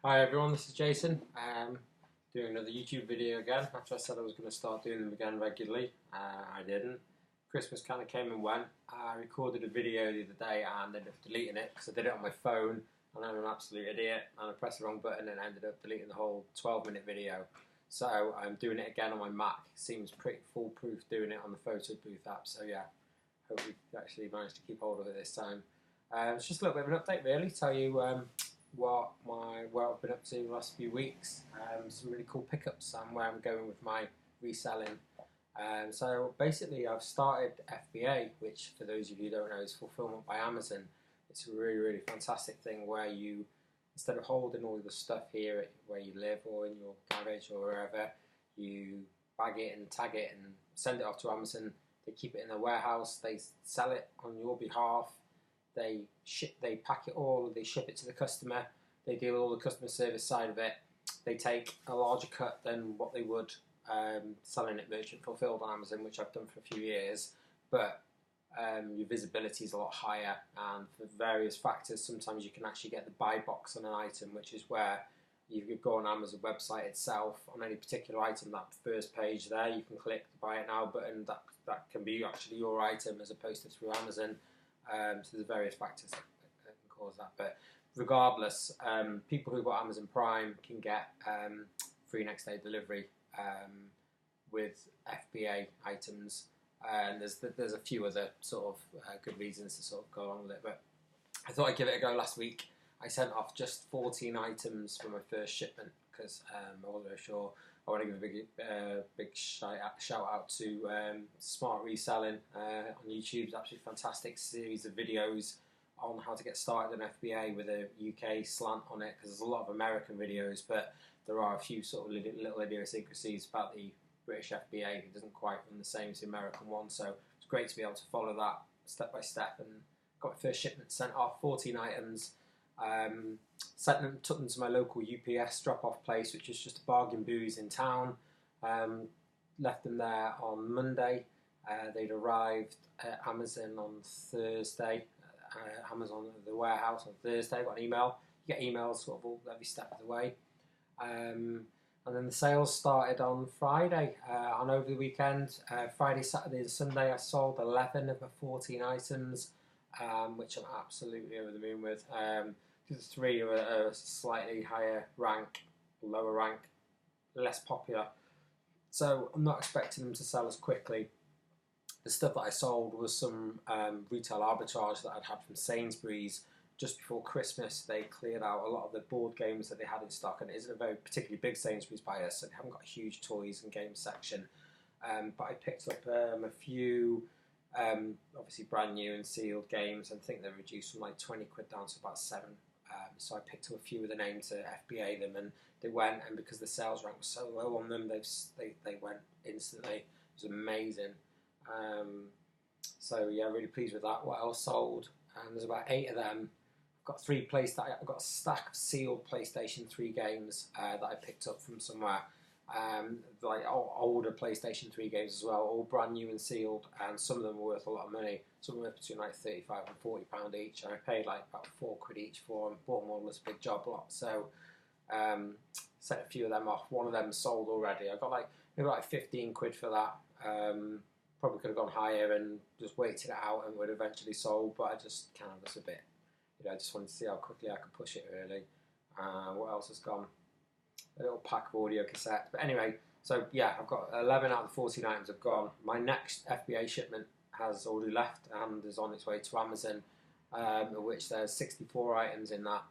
Hi everyone, this is Jason. Doing another YouTube video again after I said I was going to start doing them again regularly. I didn't. Christmas kind of came and went. I recorded a video the other day and ended up deleting it because I did it on my phone and I'm an absolute idiot and I pressed the wrong button and ended up deleting the whole 12-minute video. So I'm doing it again on my Mac. Seems pretty foolproof doing it on the photo booth app. So yeah, hope we actually managed to keep hold of it this time. It's just a little bit of an update really, tell you what I've been up to the last few weeks. Some really cool pickups and where I'm going with my reselling. So basically I've started FBA, which for those of you who don't know is fulfillment by Amazon. It's a really fantastic thing where you, instead of holding all the stuff here where you live or in your garage or wherever, you bag it and tag it and send it off to Amazon. They keep it in their warehouse, they sell it on your behalf. They pack it all, they ship it to the customer, they deal with all the customer service side of it. They take a larger cut than what they would selling it merchant fulfilled on Amazon, which I've done for a few years, but your visibility is a lot higher, and for various factors sometimes you can actually get the buy box on an item, which is where you could go on Amazon website itself on any particular item. That first page there, you can click the buy it now button, that can be actually your item as opposed to through Amazon. So there's various factors that can cause that, but regardless, people who've got Amazon Prime can get free next day delivery with FBA items, and there's a few other sort of good reasons to sort of go along with it. But I thought I'd give it a go last week. I sent off just 14 items for my first shipment because I wasn't very sure. I want to give a big shout out to Smart Reselling on YouTube. It's absolutely fantastic series of videos on how to get started on FBA with a UK slant on it, because there's a lot of American videos, but there are a few sort of little idiosyncrasies about the British FBA. It doesn't quite run the same as the American one, so it's great to be able to follow that step by step. And got my first shipment sent off, 14 items. Took them to my local UPS drop-off place, which is just a bargain booze in town. Left them there on Monday. They'd arrived at Amazon on Thursday. Amazon at the warehouse on Thursday. I got an email. You get emails sort of every step of the way. And then the sales started on Friday and over the weekend. Friday, Saturday and Sunday I sold 11 of the 14 items, which I'm absolutely over the moon with. The three are a slightly higher rank, lower rank, less popular. So I'm not expecting them to sell as quickly. The stuff that I sold was some retail arbitrage that I'd had from Sainsbury's just before Christmas. They cleared out a lot of the board games that they had in stock, and it isn't a very particularly big Sainsbury's by us, so they haven't got a huge toys and games section. But I picked up a few obviously brand new and sealed games. I think they're reduced from like 20 quid down to about 7. So I picked up a few of the names to FBA them, and they went, and because the sales rank was so low on them, they went instantly. It was amazing. So yeah, really pleased with that. What else sold? There's about 8 of them. I've got a stack of sealed PlayStation 3 games that I picked up from somewhere. Like older PlayStation 3 games as well, all brand new and sealed, and some of them were worth a lot of money. Some of them were between like £35 and £40 each, and I paid like about £4 each for them. Bought them all as a big job lot, so sent a few of them off. One of them sold already. I got maybe like 15 quid for that. Probably could have gone higher and just waited it out and would have eventually sold, but I just kind of was a bit, I just wanted to see how quickly I could push it really. What else has gone? A little pack of audio cassettes. But anyway, so yeah, I've got 11 out of the 14 items have gone. My next FBA shipment has already left and is on its way to Amazon, of which there's 64 items in that.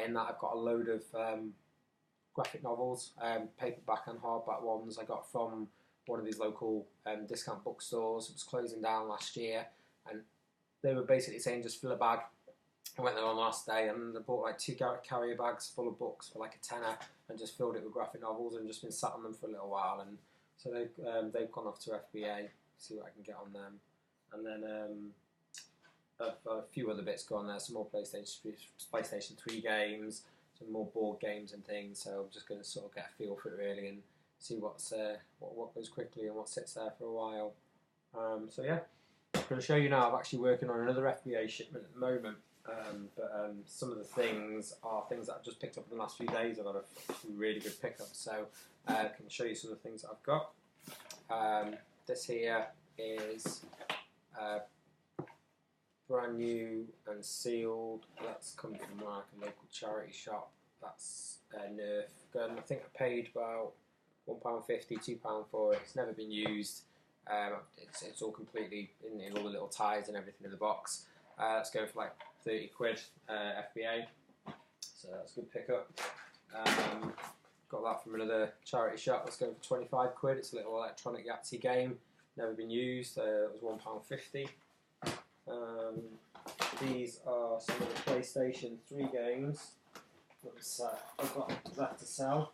In that I've got a load of graphic novels, paperback and hardback ones I got from one of these local discount bookstores. It was closing down last year, and they were basically saying just fill a bag. I went there on the last day and I bought like 2 carrier bags full of books for like a tenner and just filled it with graphic novels and just been sat on them for a little while. And so they've gone off to FBA, see what I can get on them. And then a few other bits go on there, some more PlayStation 3 games, some more board games and things. So I'm just going to sort of get a feel for it really and see what goes quickly and what sits there for a while. So yeah, I'm going to show you now. I'm actually working on another FBA shipment at the moment. Some of the things are things that I've just picked up in the last few days. I've got a really good pickup, so I can show you some of the things that I've got. This here is brand new and sealed. That's come from like a local charity shop. That's Nerf gun. I think I paid about £1.50, £2 for it. It's never been used. It's all completely in all the little ties and everything in the box. That's going for like 30 quid FBA, so that's a good pickup. Got that from another charity shop. That's going for 25 quid. It's a little electronic Yahtzee game, never been used. It was £1.50. These are some of the PlayStation 3 games that I've got left to sell.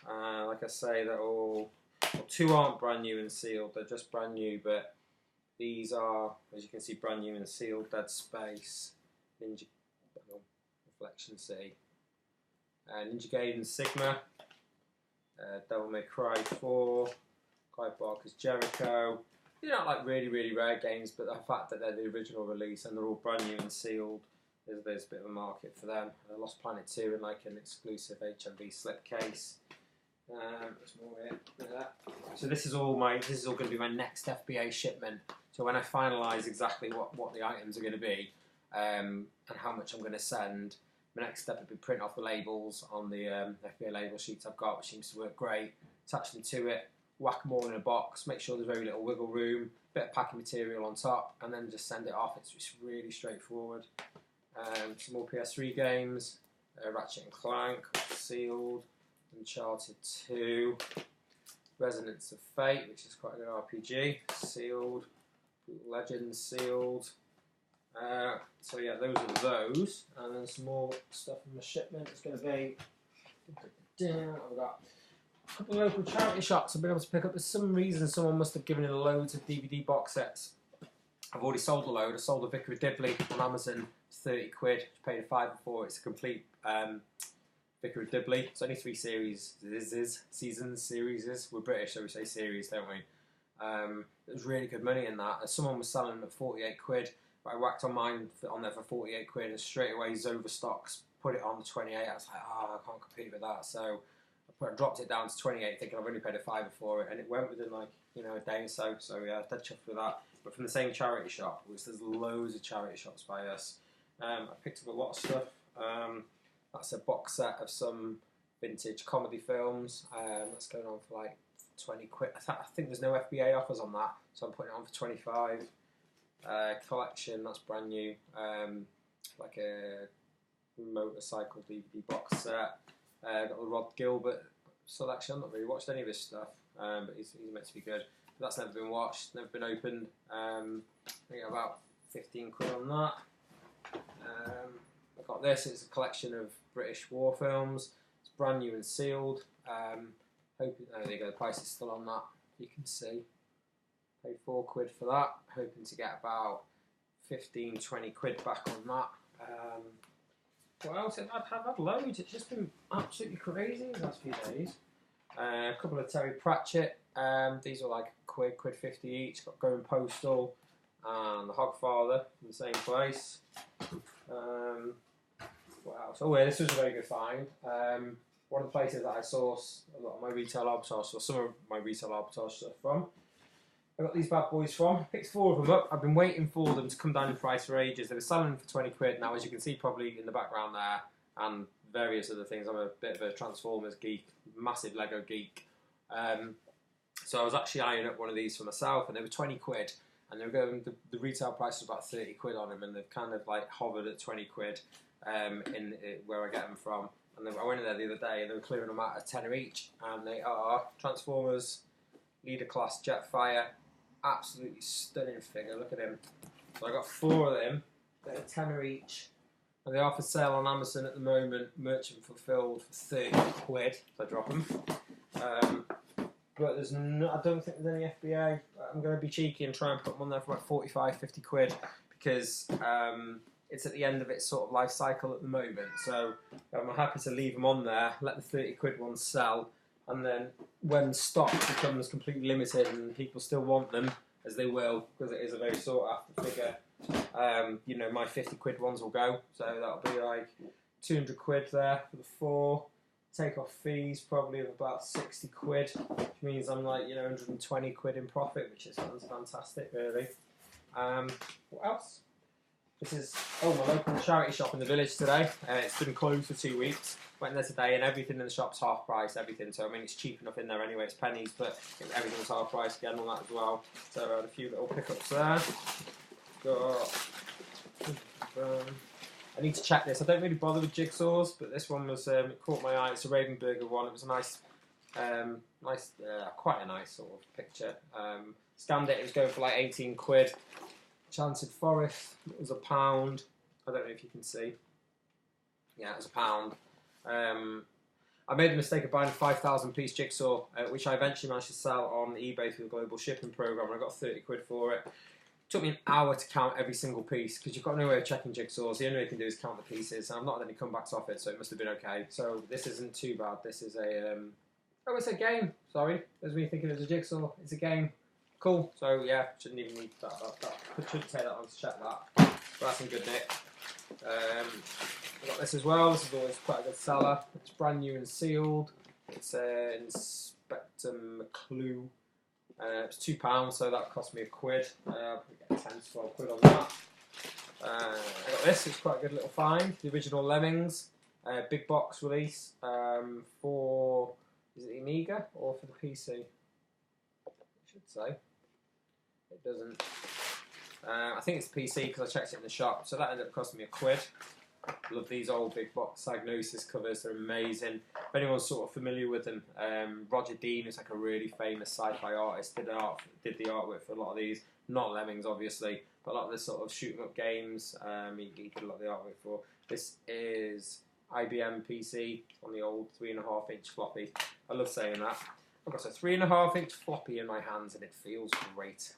Like I say, they're all, well, two aren't brand new and sealed, they're just brand new, but these are, as you can see, brand new and sealed. Dead Space, Ninja, Reflection City, Ninja Gaiden Sigma, Devil May Cry 4, Clive Barker's Jericho. They're not like really rare games, but the fact that they're the original release and they're all brand new and sealed, there's a bit of a market for them. Lost Planet 2 in like an exclusive HMV slipcase. There's more here. Look at that. So this is all going to be my next FBA shipment. So when I finalise exactly what the items are going to be and how much I'm going to send, my next step would be print off the labels on the FBA label sheets I've got, which seems to work great. Attach them to it, whack them all in a box, make sure there's very little wiggle room, bit of packing material on top, and then just send it off. It's just really straightforward. Some more PS3 games, Ratchet and Clank, sealed, Uncharted 2, Resonance of Fate, which is quite a good RPG, sealed, Legends, sealed. So yeah, those are those, and then some more stuff in the shipment. It's going to be, I've got a couple of local charity shops I've been able to pick up. For some reason, someone must have given in loads of DVD box sets. I've already sold a load. I sold a Vicar of Dibley on Amazon, 30 quid. Paid a £5 for it. It's a complete Vicar of Dibley. It's only 3 series. Series. We're British, so we say series, don't we? There was really good money in that. Someone was selling them at 48 quid. But I whacked on mine on there for 48 quid, and straight away Overstocks put it on to 28. I was like, oh, I can't compete with that. So I dropped it down to 28, thinking I've only paid a £5 for it, and it went within like a day or so. So yeah, dead chuffed with that. But from the same charity shop, which there's loads of charity shops by us. I picked up a lot of stuff. That's a box set of some vintage comedy films. That's going on for like 20 quid. I think there's no FBA offers on that, so I'm putting it on for 25. Collection, that's brand new. Like a motorcycle DVD box set. Got the Rod Gilbert selection. I've not really watched any of his stuff, but he's meant to be good. But that's never been watched, never been opened. I think about 15 quid on that. I got this. It's a collection of British war films. It's brand new and sealed. There you go. The price is still on that. You can see. Paid 4 quid for that. Hoping to get about 15, 20 quid back on that. What else? I've had loads. It's just been absolutely crazy these last few days. A couple of Terry Pratchett. These are like quid 50 each. Got Going Postal and The Hogfather from the same place. What else? Oh yeah, this was a very good find. One of the places that I source a lot of my retail arbitrage, or some of my retail arbitrage stuff from. I got these bad boys from. Picked 4 of them up. I've been waiting for them to come down in price for ages. They were selling for 20 quid. Now, as you can see probably in the background there, and various other things, I'm a bit of a Transformers geek, massive Lego geek. So I was actually eyeing up one of these for myself, and they were 20 quid. And they were going, the retail price was about 30 quid on them, and they've kind of like hovered at 20 quid where I get them from. And I went in there the other day, and they were clearing them out at tenner each. And they are Transformers, Leader Class Jetfire. Absolutely stunning figure, look at him. So I got 4 of them, they're a tenner each, and they are for sale on Amazon at the moment, merchant fulfilled for 30 quid, if I drop them. But there's I don't think there's any FBA. I'm going to be cheeky and try and put them on there for about 45, 50 quid, because it's at the end of its sort of life cycle at the moment, so I'm happy to leave them on there, let the 30 quid ones sell, and then when stock becomes completely limited and people still want them, as they will, because it is a very sought after figure, You know, my 50 quid ones will go, so that'll be like 200 quid there for the 4. Take off fees probably of about 60 quid, which means I'm like, you know, 120 quid in profit, which is fantastic, really. What else? This is my local charity shop in the village today. It's been closed for 2 weeks. Went there today, and everything in the shop's half price. Everything. So I mean, it's cheap enough in there anyway. It's pennies, but everything was half price again on that as well. So I had a few little pickups there. I need to check this. I don't really bother with jigsaws, but this one was it caught my eye. It's a Ravenburger one. It was a nice, quite a nice sort of picture. Scanned it. It was going for like 18 quid. Enchanted Forest, it was £1. I don't know if you can see. Yeah, it was £1. I made the mistake of buying a 5,000 piece jigsaw, which I eventually managed to sell on eBay through the global shipping program, and I got 30 quid for it. It took me an hour to count every single piece, because you've got no way of checking jigsaws. The only way you can do is count the pieces, and I've not had any comebacks off it, so it must have been okay. So this isn't too bad. This is a, oh, it's a game. Sorry, there's me thinking it was a jigsaw. It's a game. Cool. So yeah, shouldn't even need that. Shouldn't take that on to check that. But that's in good nick. I got this as well. This is always quite a good seller. It's brand new and sealed. It's an Inspector McClue. It's £2, so that cost me £1. We get 10 to 12 quid on that. I got this. It's quite a good little find. The original Lemmings, big box release for, is it Amiga or for the PC? I should say. It doesn't. I think it's PC because I checked it in the shop, so that ended up costing me £1. Love these old big box Sagnosis covers, they're amazing. If anyone's sort of familiar with them, Roger Dean is like a really famous sci-fi artist, did the artwork for a lot of these, not Lemmings obviously, but a lot of the sort of shooting up games, he did a lot of the artwork for. This is IBM PC on the old 3.5-inch floppy. I love saying that. I've got a 3.5-inch floppy in my hands and it feels great.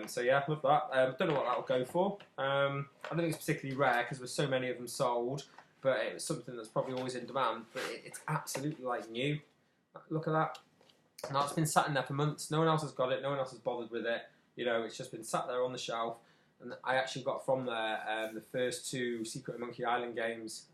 So yeah, love that. Don't know what that'll go for. I don't think it's particularly rare because there's so many of them sold, but it's something that's probably always in demand. But it's absolutely like new. Look at that. Now it's been sat in there for months. No one else has got it. No one else has bothered with it. You know, it's just been sat there on the shelf. And I actually got from there the first 2 Secret of Monkey Island games.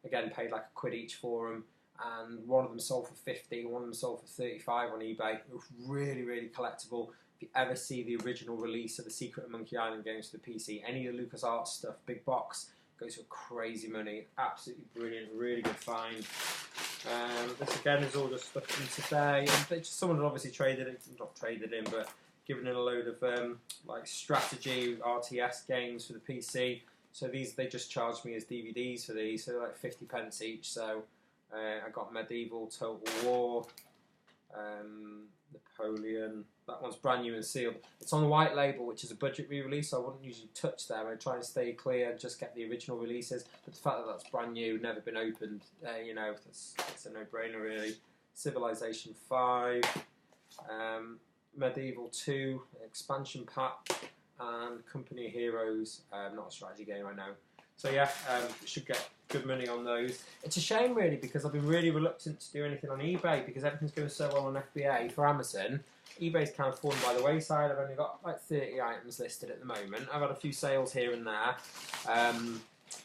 Again, paid like £1 each for them. And one of them sold for 50, one of them sold for 35 on eBay. It was really, really collectible. If you ever see the original release of the Secret of Monkey Island games for the PC, any of the LucasArts stuff, big box, goes for crazy money. Absolutely brilliant, really good find. This again is all just stuff from today. And someone had obviously traded it, not traded in, but given in a load of like strategy RTS games for the PC. So these, they just charged me as DVDs for these, so they're like 50p each. So I got Medieval, Total War, Napoleon. That one's brand new and sealed. It's on the white label, which is a budget re-release, so I wouldn't usually touch them. I try and stay clear and just get the original releases. But the fact that that's brand new, never been opened, you know, it's a no-brainer really. Civilization 5, Medieval 2, expansion pack, and Company of Heroes. Not a strategy game, I know. So yeah, should get good money on those. It's a shame really because I've been really reluctant to do anything on eBay because everything's going so well on FBA for Amazon. eBay's kind of fallen by the wayside. I've only got like 30 items listed at the moment. I've had a few sales here and there,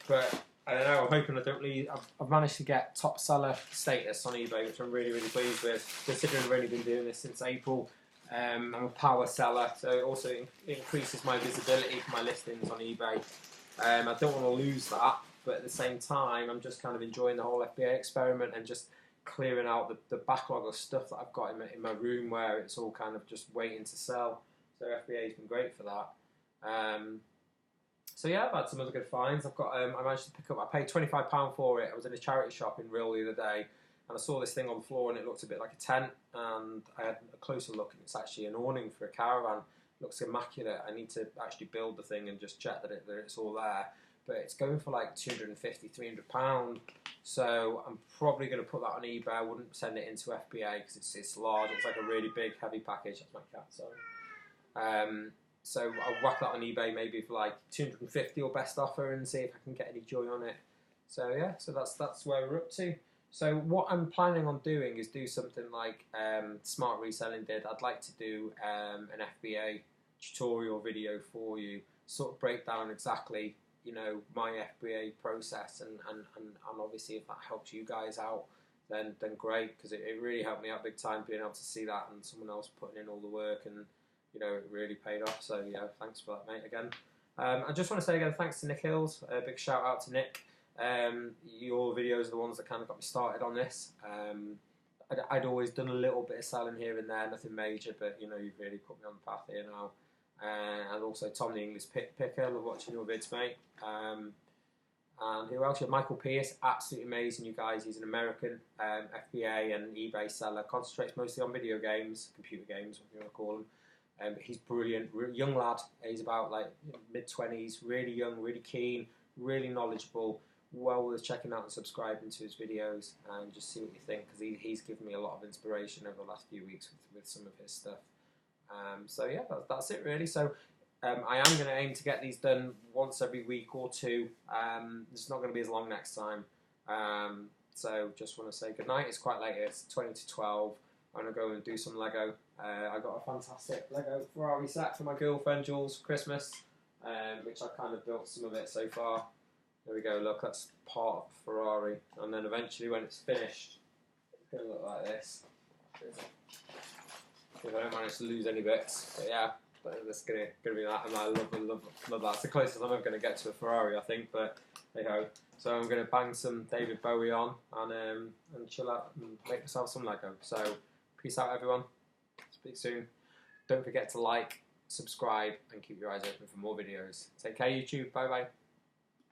but I don't know. I'm hoping I don't leave. I've managed to get top seller status on eBay, which I'm really, really pleased with. Considering I've only been doing this since April, I'm a power seller, so it also increases my visibility for my listings on eBay. I don't want to lose that, but at the same time, I'm just kind of enjoying the whole FBA experiment and just clearing out the backlog of stuff that I've got in my room where it's all kind of just waiting to sell. So FBA's been great for that. So yeah, I've had some other good finds. I've got, I managed to pick up, I paid £25 for it. I was in a charity shop in Rhyl the other day, and I saw this thing on the floor and it looked a bit like a tent, and I had a closer look and it's actually an awning for a caravan. It looks immaculate. I need to actually build the thing and just check that it's all there. But it's going for like £250, £300. So I'm probably going to put that on eBay. I wouldn't send it into FBA because it's large. It's like a really big, heavy package. That's my cat, sorry. So I'll whack that on eBay maybe for like £250 or best offer and see if I can get any joy on it. So yeah, so that's where we're up to. So what I'm planning on doing is do something like Smart Reselling did. I'd like to do an FBA tutorial video for you. sort of break down exactly, you know, my FBA process, and obviously if that helps you guys out, then great, because it really helped me out big time being able to see that and someone else putting in all the work, and you know, it really paid off. So yeah, thanks for that, mate, again. I just want to say again, thanks to Nick Hills. A big shout out to Nick. Your videos are the ones that kind of got me started on this. I'd always done a little bit of selling here and there, nothing major, but you know, you've really put me on the path here now. And also Tom the English Picker, love watching your vids, mate. And who else? You have Michael Pierce, absolutely amazing, you guys. He's an American FBA and eBay seller, concentrates mostly on video games, computer games, what you want to call them. But he's brilliant, young lad. He's about like mid-20s, really young, really keen, really knowledgeable. Well worth checking out and subscribing to his videos, and just see what you think, because he's given me a lot of inspiration over the last few weeks with some of his stuff. So yeah, that's it really. So I am going to aim to get these done once every week or two. It's not going to be as long next time. So just want to say good night. It's quite late here. It's 20 to 12. I'm going to go and do some Lego. I got a fantastic Lego Ferrari set for my girlfriend Jules for Christmas, which I kind of built some of it so far. There we go, look, that's part of the Ferrari. And then eventually when it's finished, it's going to look like this. If I don't manage to lose any bits. But yeah, that's going to be that. And I love that. It's the closest I'm ever going to get to a Ferrari, I think. But hey ho. So I'm going to bang some David Bowie on and chill out and make myself some Lego. So peace out, everyone. Speak soon. Don't forget to like, subscribe, and keep your eyes open for more videos. Take care, YouTube. Bye bye.